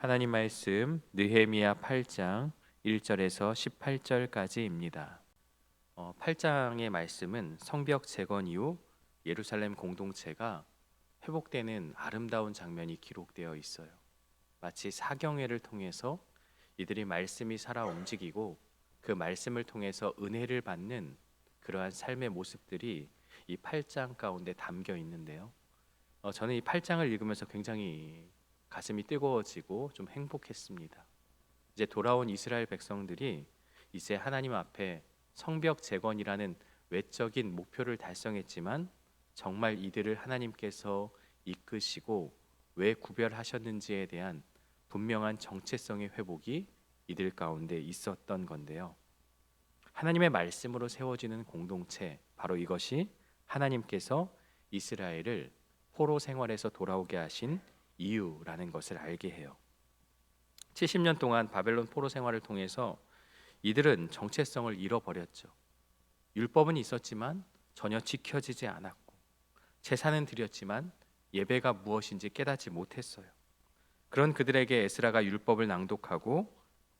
하나님 말씀 느헤미야 8장 1절에서 18절까지입니다. 8장의 말씀은 성벽 재건 이후 예루살렘 공동체가 회복되는 아름다운 장면이 기록되어 있어요. 마치 사경회를 통해서 이들이 말씀이 살아 움직이고 그 말씀을 통해서 은혜를 받는 그러한 삶의 모습들이 이 8장 가운데 담겨 있는데요. 저는 이 8장을 읽으면서 굉장히 가슴이 뜨거워지고 좀 행복했습니다. 이제 돌아온 이스라엘 백성들이 이제 하나님 앞에 성벽 재건이라는 외적인 목표를 달성했지만 정말 이들을 하나님께서 이끄시고 왜 구별하셨는지에 대한 분명한 정체성의 회복이 이들 가운데 있었던 건데요. 하나님의 말씀으로 세워지는 공동체, 바로 이것이 하나님께서 이스라엘을 포로 생활에서 돌아오게 하신 이유라는 것을 알게 해요. 70년 동안 바벨론 포로 생활을 통해서 이들은 정체성을 잃어버렸죠. 율법은 있었지만 전혀 지켜지지 않았고, 제사는 드렸지만 예배가 무엇인지 깨닫지 못했어요. 그런 그들에게 에스라가 율법을 낭독하고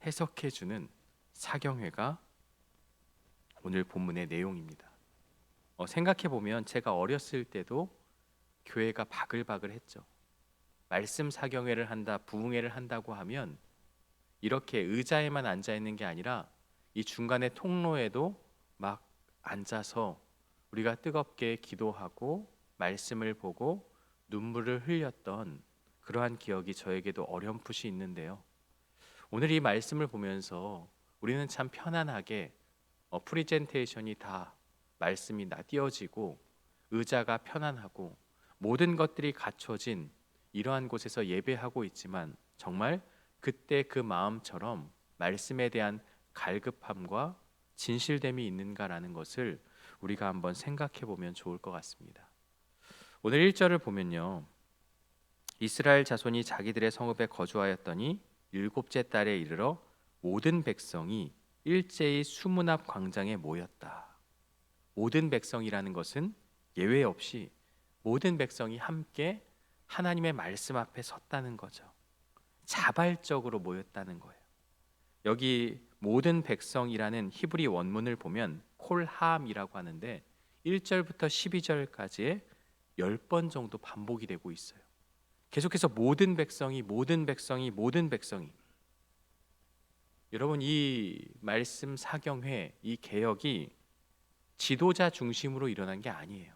해석해 주는 사경회가 오늘 본문의 내용입니다. 생각해 보면 제가 어렸을 때도 교회가 바글바글했죠. 말씀 사경회를 한다, 부흥회를 한다고 하면 이렇게 의자에만 앉아 있는 게 아니라 이 중간에 통로에도 막 앉아서 우리가 뜨겁게 기도하고 말씀을 보고 눈물을 흘렸던 그러한 기억이 저에게도 어렴풋이 있는데요. 오늘 이 말씀을 보면서 우리는 참 편안하게 프리젠테이션이 다 말씀이 띄어지고 의자가 편안하고 모든 것들이 갖춰진 이러한 곳에서 예배하고 있지만 정말 그때 그 마음처럼 말씀에 대한 갈급함과 진실됨이 있는가라는 것을 우리가 한번 생각해 보면 좋을 것 같습니다. 오늘 1절을 보면요, 이스라엘 자손이 자기들의 성읍에 거주하였더니 일곱째 달에 이르러 모든 백성이 일제히 수문 앞 광장에 모였다. 모든 백성이라는 것은 예외 없이 모든 백성이 함께 하나님의 말씀 앞에 섰다는 거죠. 자발적으로 모였다는 거예요. 여기 모든 백성이라는 히브리 원문을 보면 콜함이라고 하는데 1절부터 12절까지에 10번 정도 반복이 되고 있어요. 계속해서 모든 백성이, 모든 백성이, 모든 백성이. 여러분, 이 말씀 사경회, 이 개혁이 지도자 중심으로 일어난 게 아니에요.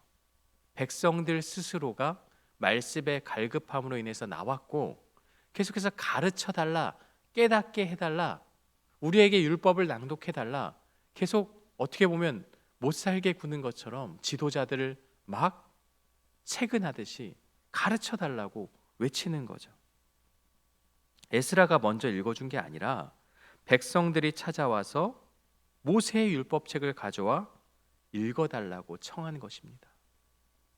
백성들 스스로가 말씀의 갈급함으로 인해서 나왔고 계속해서 가르쳐달라, 깨닫게 해달라, 우리에게 율법을 낭독해달라, 계속 어떻게 보면 못 살게 구는 것처럼 지도자들을 막 채근하듯이 가르쳐달라고 외치는 거죠. 에스라가 먼저 읽어준 게 아니라 백성들이 찾아와서 모세의 율법책을 가져와 읽어달라고 청한 것입니다.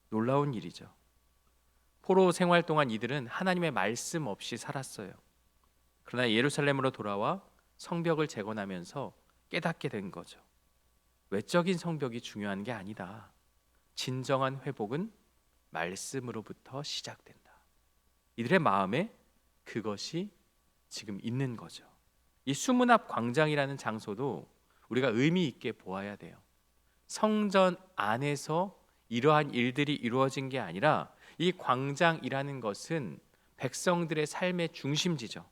놀라운 일이죠. 포로 생활 동안 이들은 하나님의 말씀 없이 살았어요. 그러나 예루살렘으로 돌아와 성벽을 재건하면서 깨닫게 된 거죠. 외적인 성벽이 중요한 게 아니다. 진정한 회복은 말씀으로부터 시작된다. 이들의 마음에 그것이 지금 있는 거죠. 이 수문 앞 광장이라는 장소도 우리가 의미 있게 보아야 돼요. 성전 안에서 이러한 일들이 이루어진 게 아니라 이 광장이라는 것은 백성들의 삶의 중심지죠.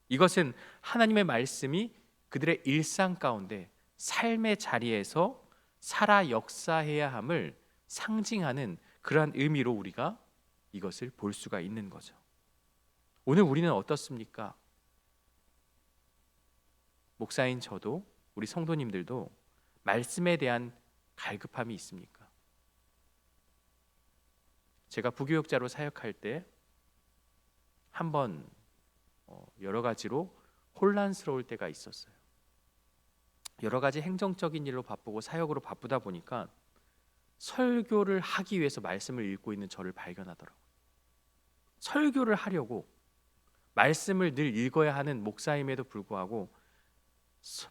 이것은 하나님의 말씀이 그들의 일상 가운데 삶의 자리에서 살아 역사해야 함을 상징하는 그러한 의미로 우리가 이것을 볼 수가 있는 거죠. 오늘 우리는 어떻습니까? 목사인 저도 우리 성도님들도 말씀에 대한 갈급함이 있습니까? 제가 부교육자로 사역할 때 한번 여러 가지로 혼란스러울 때가 있었어요. 여러 가지 행정적인 일로 바쁘고 사역으로 바쁘다 보니까 설교를 하기 위해서 말씀을 읽고 있는 저를 발견하더라고요. 설교를 하려고 말씀을 늘 읽어야 하는 목사임에도 불구하고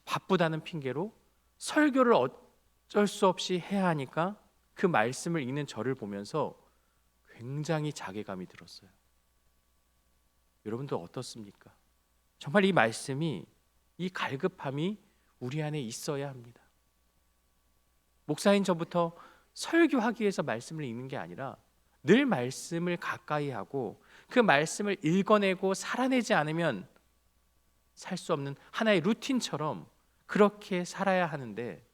바쁘다는 핑계로 설교를 어쩔 수 없이 해야 하니까 그 말씀을 읽는 저를 보면서 굉장히 자괴감이 들었어요. 여러분도 어떻습니까? 정말 이 말씀이, 이 갈급함이 우리 안에 있어야 합니다. 목사인 저부터 설교하기 위해서 말씀을 읽는 게 아니라 늘 말씀을 가까이 하고 그 말씀을 읽어내고 살아내지 않으면 살 수 없는 하나의 루틴처럼 그렇게 살아야 하는데,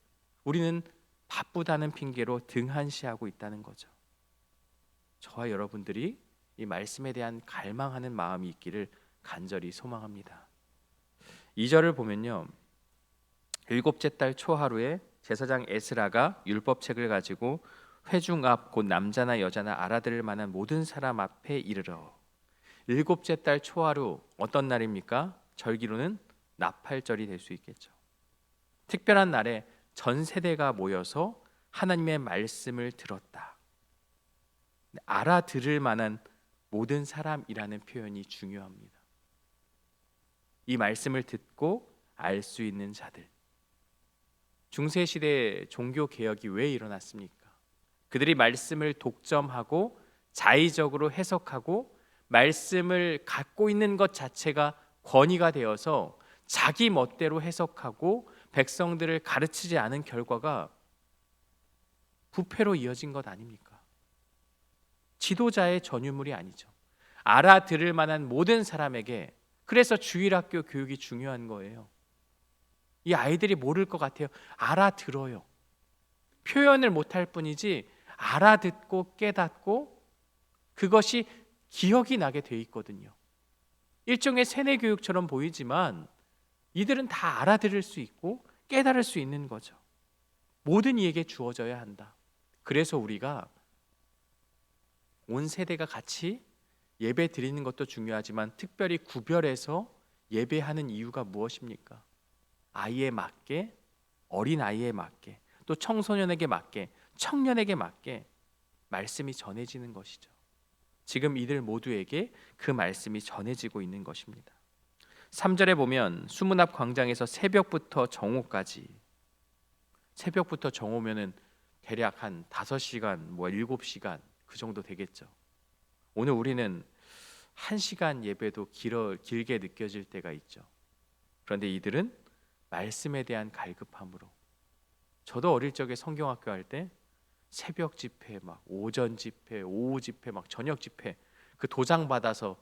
우리는 바쁘다는 핑계로 등한시하고 있다는 거죠. 저와 여러분들이 이 말씀에 대한 갈망하는 마음이 있기를 간절히 소망합니다. 2절을 보면요, 일곱째 달 초하루에 제사장 에스라가 율법책을 가지고 회중 앞 곧 남자나 여자나 알아들을 만한 모든 사람 앞에 이르러. 일곱째 달 초하루, 어떤 날입니까? 절기로는 나팔절이 될 수 있겠죠. 특별한 날에 전 세대가 모여서 하나님의 말씀을 들었다. 알아들을 만한 모든 사람이라는 표현이 중요합니다. 이 말씀을 듣고 알 수 있는 자들. 중세시대 종교개혁이 왜 일어났습니까? 그들이 말씀을 독점하고 자의적으로 해석하고 말씀을 갖고 있는 것 자체가 권위가 되어서 자기 멋대로 해석하고 백성들을 가르치지 않은 결과가 부패로 이어진 것 아닙니까? 지도자의 전유물이 아니죠. 알아들을 만한 모든 사람에게. 그래서 주일학교 교육이 중요한 거예요. 이 아이들이 모를 것 같아요. 알아들어요. 표현을 못할 뿐이지 알아듣고 깨닫고 그것이 기억이 나게 돼 있거든요. 일종의 세뇌 교육처럼 보이지만 이들은 다 알아들을 수 있고 깨달을 수 있는 거죠. 모든 이에게 주어져야 한다. 그래서 우리가 온 세대가 같이 예배 드리는 것도 중요하지만 특별히 구별해서 예배하는 이유가 무엇입니까? 아이에 맞게, 어린 아이에 맞게, 또 청소년에게 맞게, 청년에게 맞게 말씀이 전해지는 것이죠. 지금 이들 모두에게 그 말씀이 전해지고 있는 것입니다. 3절에 보면 수문 앞 광장에서 새벽부터 정오까지, 새벽부터 정오면은 대략 한 5시간, 7시간 그 정도 되겠죠. 오늘 우리는 1시간 예배도 길게 느껴질 때가 있죠. 그런데 이들은 말씀에 대한 갈급함으로, 저도 어릴 적에 성경학교 할 때 새벽 집회, 막 오전 집회, 오후 집회, 막 저녁 집회, 그 도장 받아서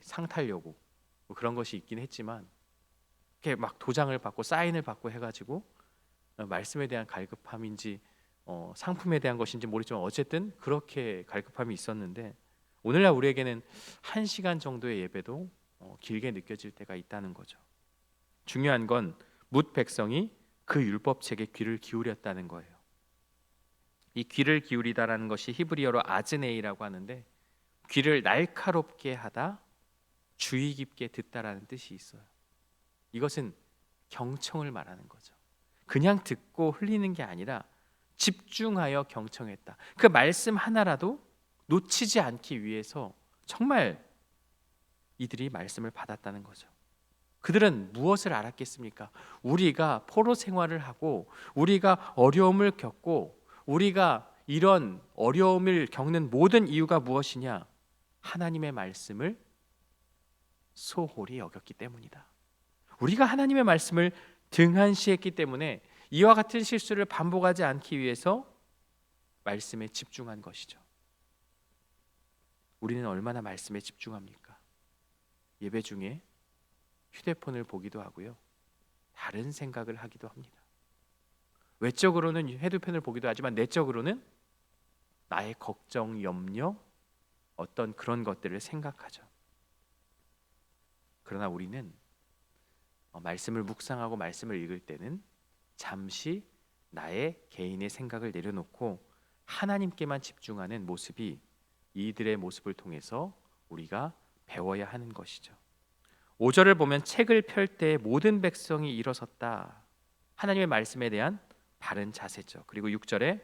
상 타려고 뭐 그런 것이 있긴 했지만, 이렇게 막 도장을 받고 사인을 받고 해가지고 말씀에 대한 갈급함인지 상품에 대한 것인지 모르지만 어쨌든 그렇게 갈급함이 있었는데, 오늘날 우리에게는 1시간 정도의 예배도 길게 느껴질 때가 있다는 거죠. 중요한 건 뭇 백성이 그 율법책에 귀를 기울였다는 거예요. 이 귀를 기울이다라는 것이 히브리어로 아즈네이라고 하는데, 귀를 날카롭게 하다, 주의 깊게 듣다라는 뜻이 있어요. 이것은 경청을 말하는 거죠. 그냥 듣고 흘리는 게 아니라 집중하여 경청했다. 그 말씀 하나라도 놓치지 않기 위해서 정말 이들이 말씀을 받았다는 거죠. 그들은 무엇을 알았겠습니까? 우리가 포로 생활을 하고 우리가 어려움을 겪고 우리가 이런 어려움을 겪는 모든 이유가 무엇이냐? 하나님의 말씀을 소홀히 여겼기 때문이다. 우리가 하나님의 말씀을 등한시했기 때문에 이와 같은 실수를 반복하지 않기 위해서 말씀에 집중한 것이죠. 우리는 얼마나 말씀에 집중합니까? 예배 중에 휴대폰을 보기도 하고요, 다른 생각을 하기도 합니다. 외적으로는 휴대폰을 보기도 하지만 내적으로는 나의 걱정, 염려, 어떤 그런 것들을 생각하죠. 그러나 우리는 말씀을 묵상하고 말씀을 읽을 때는 잠시 나의 개인의 생각을 내려놓고 하나님께만 집중하는 모습이 이들의 모습을 통해서 우리가 배워야 하는 것이죠. 5절을 보면 책을 펼 때 모든 백성이 일어섰다. 하나님의 말씀에 대한 바른 자세죠. 그리고 6절에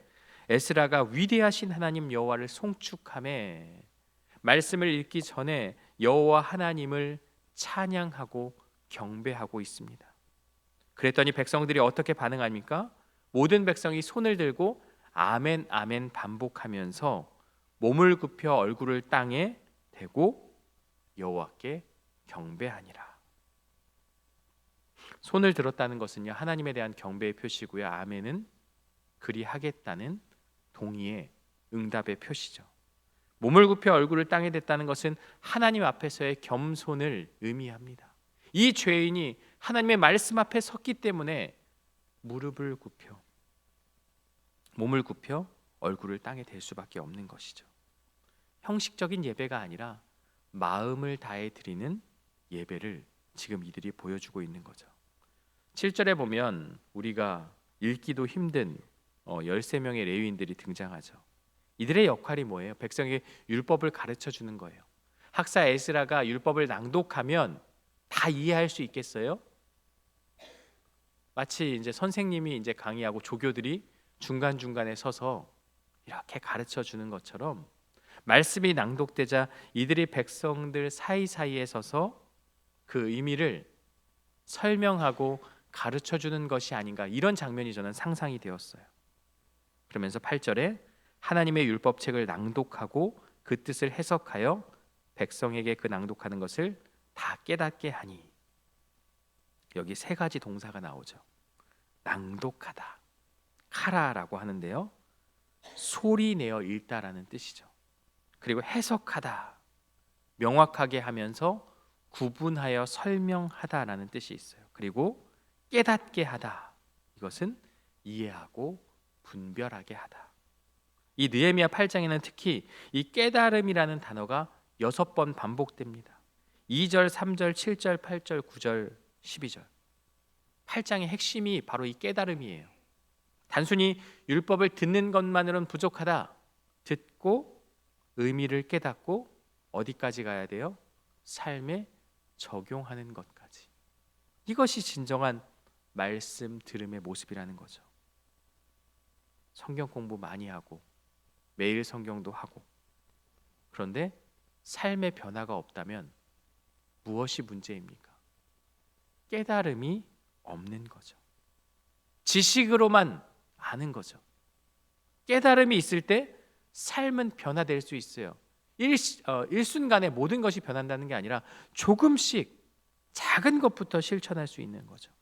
에스라가 위대하신 하나님 여호와를 송축하며, 말씀을 읽기 전에 여호와 하나님을 찬양하고 경배하고 있습니다. 그랬더니 백성들이 어떻게 반응합니까? 모든 백성이 손을 들고 아멘 아멘 반복하면서 몸을 굽혀 얼굴을 땅에 대고 여호와께 경배하니라. 손을 들었다는 것은요, 하나님에 대한 경배의 표시고요. 아멘은 그리하겠다는 동의의 응답의 표시죠. 몸을 굽혀 얼굴을 땅에 댔다는 것은 하나님 앞에서의 겸손을 의미합니다. 이 죄인이 하나님의 말씀 앞에 섰기 때문에 무릎을 굽혀, 몸을 굽혀 얼굴을 땅에 댈 수밖에 없는 것이죠. 형식적인 예배가 아니라 마음을 다해 드리는 예배를 지금 이들이 보여주고 있는 거죠. 7절에 보면 우리가 읽기도 힘든 13명의 레위인들이 등장하죠. 이들의 역할이 뭐예요? 백성에게 율법을 가르쳐 주는 거예요. 학사 에스라가 율법을 낭독하면 다 이해할 수 있겠어요? 마치 이제 선생님이 이제 강의하고 조교들이 중간중간에 서서 이렇게 가르쳐 주는 것처럼 말씀이 낭독되자 이들이 백성들 사이사이에 서서 그 의미를 설명하고 가르쳐 주는 것이 아닌가, 이런 장면이 저는 상상이 되었어요. 그러면서 8절에 하나님의 율법책을 낭독하고 그 뜻을 해석하여 백성에게 그 낭독하는 것을 다 깨닫게 하니, 여기 세 가지 동사가 나오죠. 낭독하다, 카라라고 하는데요, 소리 내어 읽다라는 뜻이죠. 그리고 해석하다, 명확하게 하면서 구분하여 설명하다라는 뜻이 있어요. 그리고 깨닫게 하다, 이것은 이해하고 분별하게 하다. 이 느헤미야 8장에는 특히 이 깨달음이라는 단어가 6번 반복됩니다. 2절, 3절, 7절, 8절, 9절, 12절. 8장의 핵심이 바로 이 깨달음이에요. 단순히 율법을 듣는 것만으로는 부족하다. 듣고 의미를 깨닫고 어디까지 가야 돼요? 삶에 적용하는 것까지. 이것이 진정한 말씀 들음의 모습이라는 거죠. 성경 공부 많이 하고 매일 성경도 하고, 그런데 삶의 변화가 없다면 무엇이 문제입니까? 깨달음이 없는 거죠. 지식으로만 아는 거죠. 깨달음이 있을 때 삶은 변화될 수 있어요. 일순간에 모든 것이 변한다는 게 아니라 조금씩 작은 것부터 실천할 수 있는 거죠.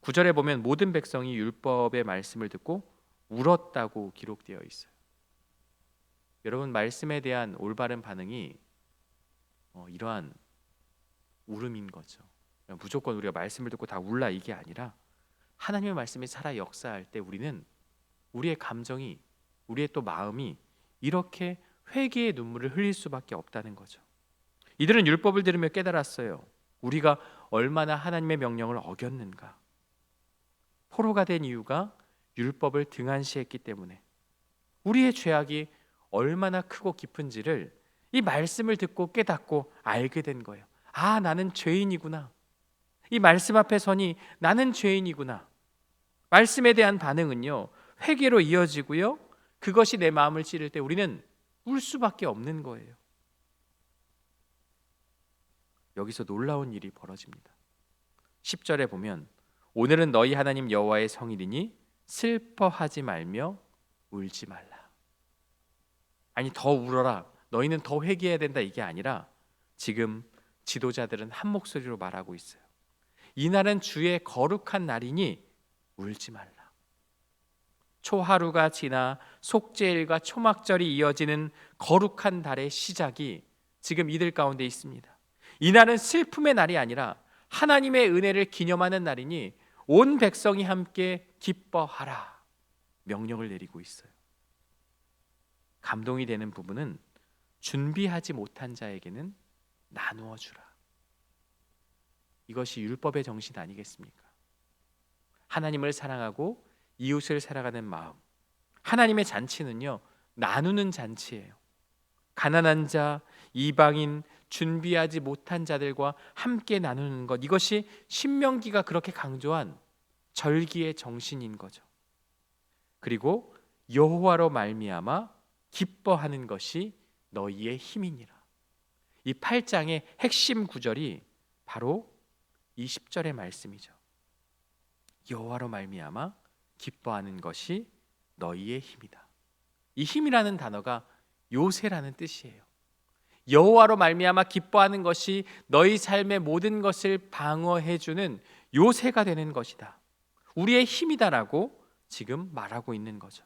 9절에 보면 모든 백성이 율법의 말씀을 듣고 울었다고 기록되어 있어요. 여러분, 말씀에 대한 올바른 반응이 이러한 울음인 거죠. 무조건 우리가 말씀을 듣고 다 울라, 이게 아니라 하나님의 말씀이 살아 역사할 때 우리는 우리의 감정이, 우리의 또 마음이 이렇게 회개의 눈물을 흘릴 수밖에 없다는 거죠. 이들은 율법을 들으며 깨달았어요. 우리가 얼마나 하나님의 명령을 어겼는가. 포로가 된 이유가 율법을 등한시했기 때문에 우리의 죄악이 얼마나 크고 깊은지를 이 말씀을 듣고 깨닫고 알게 된 거예요. 아, 나는 죄인이구나. 이 말씀 앞에 서니 나는 죄인이구나. 말씀에 대한 반응은요, 회개로 이어지고요, 그것이 내 마음을 찌를 때 우리는 울 수밖에 없는 거예요. 여기서 놀라운 일이 벌어집니다. 10절에 보면 오늘은 너희 하나님 여호와의 성일이니 슬퍼하지 말며 울지 말라. 아니, 더 울어라, 너희는 더 회개해야 된다, 이게 아니라 지금 지도자들은 한 목소리로 말하고 있어요. 이날은 주의 거룩한 날이니 울지 말라. 초하루가 지나 속죄일과 초막절이 이어지는 거룩한 달의 시작이 지금 이들 가운데 있습니다. 이날은 슬픔의 날이 아니라 하나님의 은혜를 기념하는 날이니 온 백성이 함께 기뻐하라, 명령을 내리고 있어요. 감동이 되는 부분은 준비하지 못한 자에게는 나누어 주라. 이것이 율법의 정신 아니겠습니까? 하나님을 사랑하고 이웃을 사랑하는 마음. 하나님의 잔치는요, 나누는 잔치예요. 가난한 자, 이방인, 준비하지 못한 자들과 함께 나누는 것, 이것이 신명기가 그렇게 강조한 절기의 정신인 거죠. 그리고 여호와로 말미암아 기뻐하는 것이 너희의 힘이니라. 이 8장의 핵심 구절이 바로 이 10절의 말씀이죠. 여호와로 말미암아 기뻐하는 것이 너희의 힘이다. 이 힘이라는 단어가 요새라는 뜻이에요. 여호와로 말미암아 기뻐하는 것이 너희 삶의 모든 것을 방어해 주는 요새가 되는 것이다. 우리의 힘이다라고 지금 말하고 있는 거죠.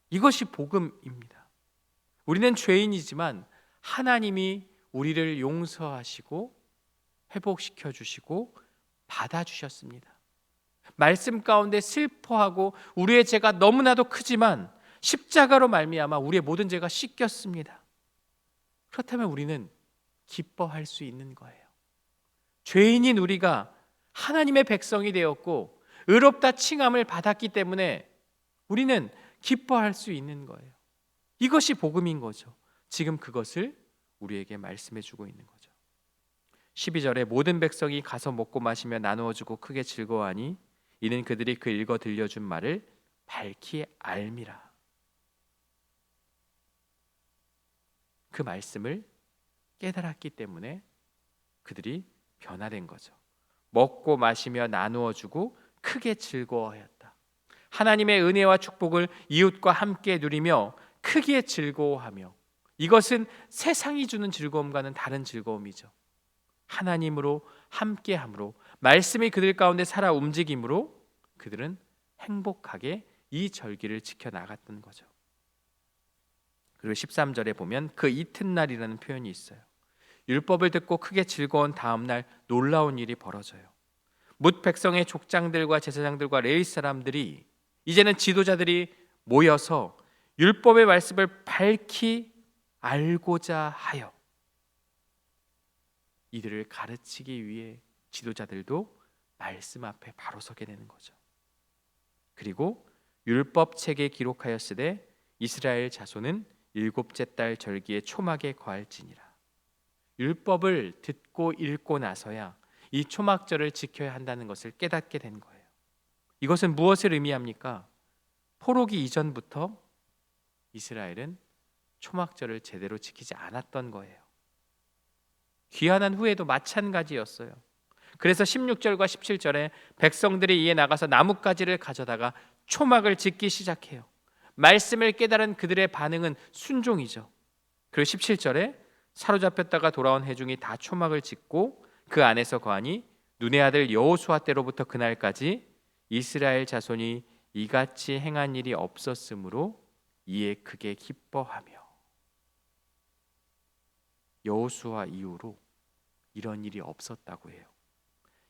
이것이 복음입니다. 우리는 죄인이지만 하나님이 우리를 용서하시고 회복시켜 주시고 받아주셨습니다. 말씀 가운데 슬퍼하고 우리의 죄가 너무나도 크지만 십자가로 말미암아 우리의 모든 죄가 씻겼습니다. 그렇다면 우리는 기뻐할 수 있는 거예요. 죄인인 우리가 하나님의 백성이 되었고 의롭다 칭함을 받았기 때문에 우리는 기뻐할 수 있는 거예요. 이것이 복음인 거죠. 지금 그것을 우리에게 말씀해 주고 있는 거죠. 12절에 모든 백성이 가서 먹고 마시며 나누어 주고 크게 즐거워하니 이는 그들이 그 읽어 들려준 말을 밝히 알미라. 그 말씀을 깨달았기 때문에 그들이 변화된 거죠. 먹고 마시며 나누어 주고 크게 즐거워하였다. 하나님의 은혜와 축복을 이웃과 함께 누리며 크게 즐거워하며, 이것은 세상이 주는 즐거움과는 다른 즐거움이죠. 하나님으로 함께함으로 말씀이 그들 가운데 살아 움직임으로 그들은 행복하게 이 절기를 지켜나갔던 거죠. 그리고 13절에 보면 그 이튿날이라는 표현이 있어요. 율법을 듣고 크게 즐거운 다음 날 놀라운 일이 벌어져요. 뭇 백성의 족장들과 제사장들과 레위 사람들이, 이제는 지도자들이 모여서 율법의 말씀을 밝히 알고자 하여 이들을 가르치기 위해 지도자들도 말씀 앞에 바로 서게 되는 거죠. 그리고 율법책에 기록하였으되 이스라엘 자손은 일곱째 달 절기에 초막에 거할지니라. 율법을 듣고 읽고 나서야 이 초막절을 지켜야 한다는 것을 깨닫게 된 거예요. 이것은 무엇을 의미합니까? 포로기 이전부터 이스라엘은 초막절을 제대로 지키지 않았던 거예요. 귀환한 후에도 마찬가지였어요. 그래서 16절과 17절에 백성들이 이에 나가서 나뭇가지를 가져다가 초막을 짓기 시작해요. 말씀을 깨달은 그들의 반응은 순종이죠. 그리고 17절에 사로잡혔다가 돌아온 회중이 다 초막을 짓고 그 안에서 거하니 눈의 아들 여호수아 때로부터 그날까지 이스라엘 자손이 이같이 행한 일이 없었으므로 이에 크게 기뻐하며. 여호수아 이후로 이런 일이 없었다고 해요.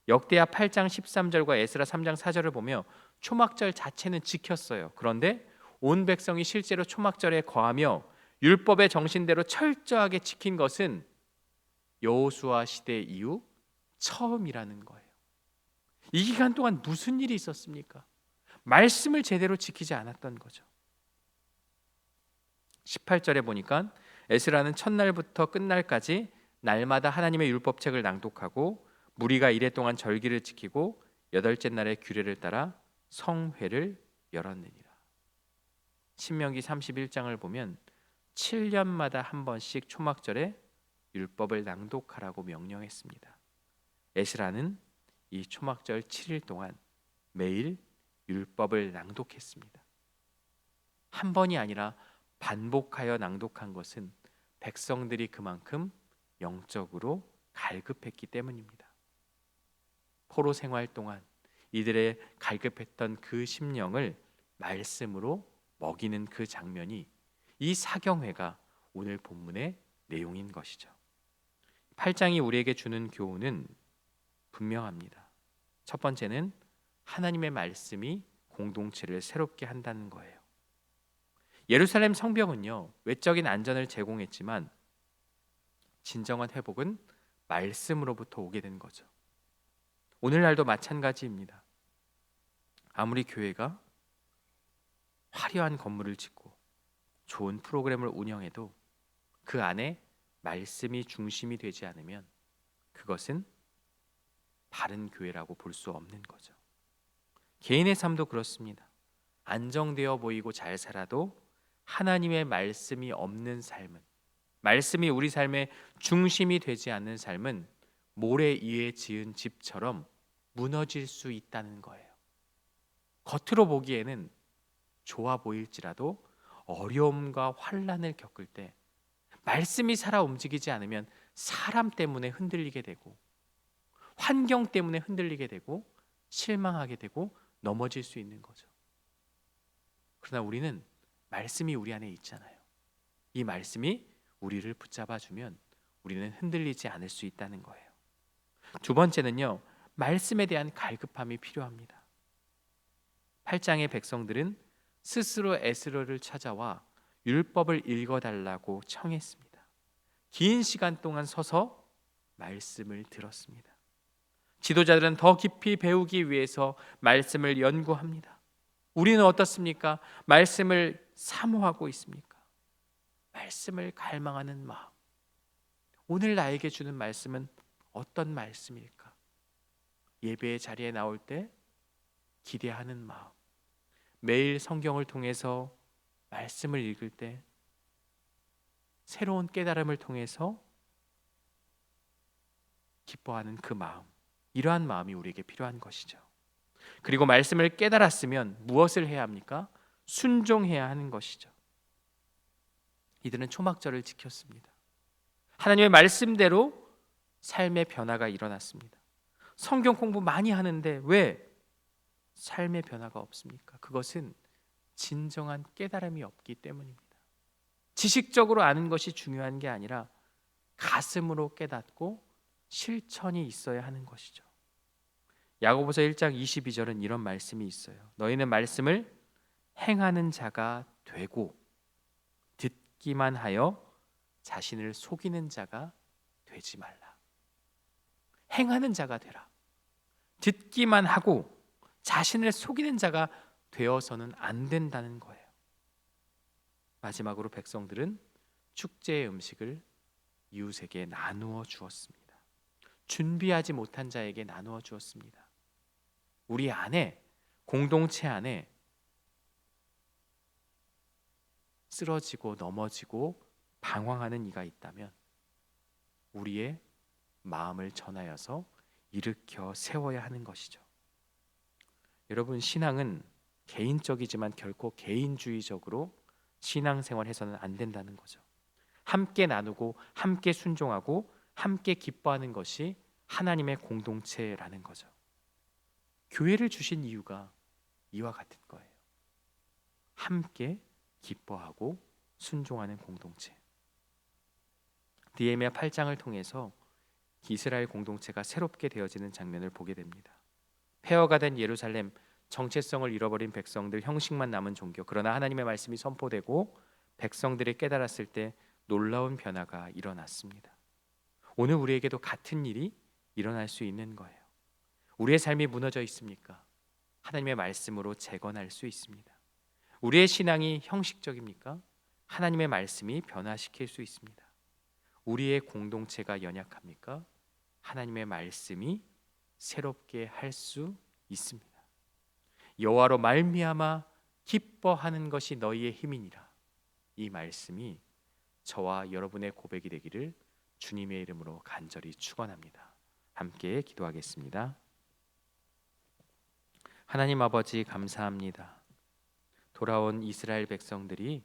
역대하 8장 13절과 에스라 3장 4절을 보며 초막절 자체는 지켰어요. 그런데 온 백성이 실제로 초막절에 거하며 율법의 정신대로 철저하게 지킨 것은 여호수아 시대 이후 처음이라는 거예요. 이 기간 동안 무슨 일이 있었습니까? 말씀을 제대로 지키지 않았던 거죠. 18절에 보니까 에스라는 첫날부터 끝날까지 날마다 하나님의 율법책을 낭독하고 무리가 이래 동안 절기를 지키고 여덟째 날의 규례를 따라 성회를 열었느니라. 신명기 31장을 보면 7년마다 한 번씩 초막절에 율법을 낭독하라고 명령했습니다. 에스라는 이 초막절 7일 동안 매일 율법을 낭독했습니다. 한 번이 아니라 반복하여 낭독한 것은 백성들이 그만큼 영적으로 갈급했기 때문입니다. 포로 생활 동안 이들의 갈급했던 그 심령을 말씀으로 먹이는 그 장면이 이 사경회가 오늘 본문의 내용인 것이죠. 8장이 우리에게 주는 교훈은 분명합니다. 첫 번째는 하나님의 말씀이 공동체를 새롭게 한다는 거예요. 예루살렘 성벽은요, 외적인 안전을 제공했지만 진정한 회복은 말씀으로부터 오게 된 거죠. 오늘날도 마찬가지입니다. 아무리 교회가 화려한 건물을 짓고 좋은 프로그램을 운영해도 그 안에 말씀이 중심이 되지 않으면 그것은 바른 교회라고 볼 수 없는 거죠. 개인의 삶도 그렇습니다. 안정되어 보이고 잘 살아도 하나님의 말씀이 없는 삶은, 말씀이 우리 삶의 중심이 되지 않는 삶은 모래 위에 지은 집처럼 무너질 수 있다는 거예요. 겉으로 보기에는 좋아 보일지라도 어려움과 환난을 겪을 때 말씀이 살아 움직이지 않으면 사람 때문에 흔들리게 되고, 환경 때문에 흔들리게 되고, 실망하게 되고 넘어질 수 있는 거죠. 그러나 우리는 말씀이 우리 안에 있잖아요. 이 말씀이 우리를 붙잡아 주면 우리는 흔들리지 않을 수 있다는 거예요. 두 번째는요, 말씀에 대한 갈급함이 필요합니다. 8장의 백성들은 스스로 에스더를 찾아와 율법을 읽어달라고 청했습니다. 긴 시간 동안 서서 말씀을 들었습니다. 지도자들은 더 깊이 배우기 위해서 말씀을 연구합니다. 우리는 어떻습니까? 말씀을 사모하고 있습니까? 말씀을 갈망하는 마음. 오늘 나에게 주는 말씀은 어떤 말씀일까? 예배의 자리에 나올 때 기대하는 마음, 매일 성경을 통해서 말씀을 읽을 때 새로운 깨달음을 통해서 기뻐하는 그 마음, 이러한 마음이 우리에게 필요한 것이죠. 그리고 말씀을 깨달았으면 무엇을 해야 합니까? 순종해야 하는 것이죠. 이들은 초막절을 지켰습니다. 하나님의 말씀대로 삶의 변화가 일어났습니다. 성경 공부 많이 하는데 왜 삶의 변화가 없습니까? 그것은 진정한 깨달음이 없기 때문입니다. 지식적으로 아는 것이 중요한 게 아니라 가슴으로 깨닫고 실천이 있어야 하는 것이죠. 야고보서 1장 22절은 이런 말씀이 있어요. 너희는 말씀을 행하는 자가 되고 듣기만 하여 자신을 속이는 자가 되지 말라. 행하는 자가 되라. 듣기만 하고 자신을 속이는 자가 되어서는 안 된다는 거예요. 마지막으로 백성들은 축제의 음식을 이웃에게 나누어 주었습니다. 준비하지 못한 자에게 나누어 주었습니다. 우리 안에, 공동체 안에 쓰러지고 넘어지고 방황하는 이가 있다면 우리의 마음을 전하여서 일으켜 세워야 하는 것이죠. 여러분, 신앙은 개인적이지만 결코 개인주의적으로 신앙생활해서는 안 된다는 거죠. 함께 나누고 함께 순종하고 함께 기뻐하는 것이 하나님의 공동체라는 거죠. 교회를 주신 이유가 이와 같은 거예요. 함께 기뻐하고 순종하는 공동체. 느헤미야 8장을 통해서 이스라엘 공동체가 새롭게 되어지는 장면을 보게 됩니다. 폐허가 된 예루살렘, 정체성을 잃어버린 백성들, 형식만 남은 종교. 그러나 하나님의 말씀이 선포되고 백성들이 깨달았을 때 놀라운 변화가 일어났습니다. 오늘 우리에게도 같은 일이 일어날 수 있는 거예요. 우리의 삶이 무너져 있습니까? 하나님의 말씀으로 재건할 수 있습니다. 우리의 신앙이 형식적입니까? 하나님의 말씀이 변화시킬 수 있습니다. 우리의 공동체가 연약합니까? 하나님의 말씀이 새롭게 할 수 있습니다. 여호와로 말미암아 기뻐하는 것이 너희의 힘이니라. 이 말씀이 저와 여러분의 고백이 되기를 주님의 이름으로 간절히 축원합니다. 함께 기도하겠습니다. 하나님 아버지, 감사합니다. 돌아온 이스라엘 백성들이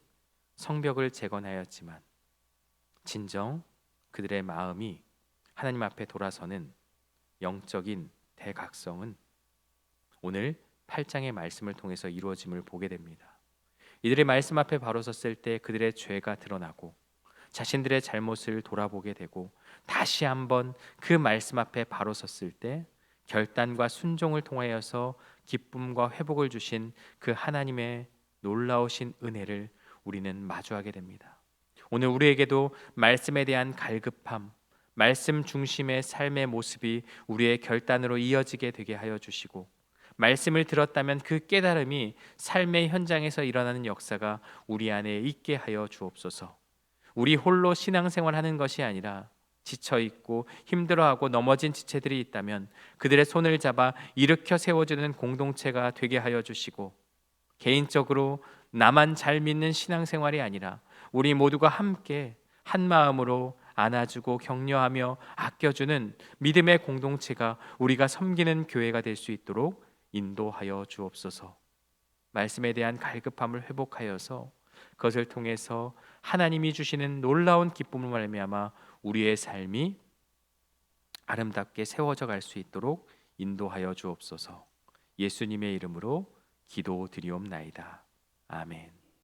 성벽을 재건하였지만 진정 그들의 마음이 하나님 앞에 돌아서는 영적인 대각성은 오늘 8장의 말씀을 통해서 이루어짐을 보게 됩니다. 이들의 말씀 앞에 바로 섰을 때 그들의 죄가 드러나고 자신들의 잘못을 돌아보게 되고 다시 한번 그 말씀 앞에 바로 섰을 때 결단과 순종을 통하여서 기쁨과 회복을 주신 그 하나님의 놀라우신 은혜를 우리는 마주하게 됩니다. 오늘 우리에게도 말씀에 대한 갈급함, 말씀 중심의 삶의 모습이 우리의 결단으로 이어지게 되게 하여 주시고, 말씀을 들었다면 그 깨달음이 삶의 현장에서 일어나는 역사가 우리 안에 있게 하여 주옵소서. 우리 홀로 신앙생활하는 것이 아니라 지쳐있고 힘들어하고 넘어진 지체들이 있다면 그들의 손을 잡아 일으켜 세워주는 공동체가 되게 하여 주시고, 개인적으로 나만 잘 믿는 신앙생활이 아니라 우리 모두가 함께 한 마음으로 안아주고 격려하며 아껴주는 믿음의 공동체가 우리가 섬기는 교회가 될 수 있도록 인도하여 주옵소서. 말씀에 대한 갈급함을 회복하여서 그것을 통해서 하나님이 주시는 놀라운 기쁨을 말미암아 우리의 삶이 아름답게 세워져 갈 수 있도록 인도하여 주옵소서. 예수님의 이름으로 기도드리옵나이다. 아멘.